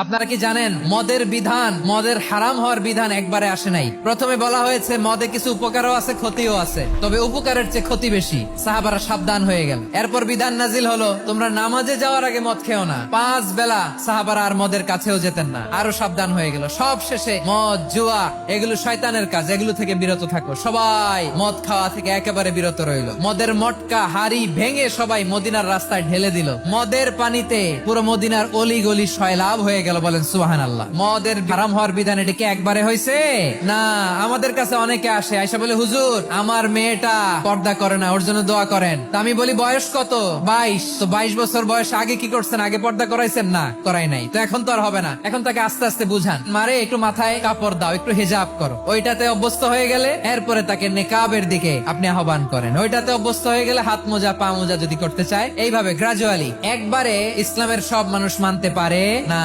আপনারা কি জানেন মদের বিধান, মদের হারাম হওয়ার বিধান একবারে আসে নাই। প্রথমে বলা হয়েছে মদে কিছু উপকারও আছে ক্ষতিও আছে, তবে উপকারের চেয়ে ক্ষতি বেশি। সাহাবারা সাবধান হয়ে গেল। এরপর বিধান নাজিল হলো তোমরা নামাজে যাওয়ার আগে মদ খেও না। 5 বেলা সাহাবারা আর মদের কাছেও যেতেন না, আরো সাবধান হয়ে গেল। সব শেষে মদ জুয়া এগুলো শয়তানের কাজ, এগুলো থেকে বিরত থাকো। সবাই মদ খাওয়া থেকে একেবারে বিরত রইল। মদের মটকা হাড়ি ভেঙে সবাই মদিনার রাস্তায় ঢেলে দিল। মদের পানিতে পুরো মদিনার অলি গলি সয়লাভ হয়ে গেল। বলেন সুবহানাল্লাহ। মদের হারাম হওয়ার বিধান এটা কি একবারে হয়েছে? না, আমাদের কাছে অনেকে আসে, আয়সা বলে হুজুর আমার মেয়েটা পর্দা করে না, ওর জন্য দোয়া করেন। তা আমি বলি বয়স কত? 22। তো 22 বছর বয়স আগে কি করছেন? আগে পর্দা করাইছেন? না, করাই নাই। তো এখন তো আর হবে না, এখন তাকে আস্তে আস্তে বুঝান, মারে একটু মাথায় কাপড় দাও, একটু হিজাব করো। ওইটাতে অভ্যস্ত হয়ে গেলে এরপরে তাকে নেকাবের দিকে আপনি আহ্বান করেন। ওইটাতে অভ্যস্ত হয়ে গেলে হাত মোজা পা মোজা যদি করতে চায়, এইভাবে গ্রাজুয়ালি। একবারে ইসলামের সব মানুষ মানতে পারে না।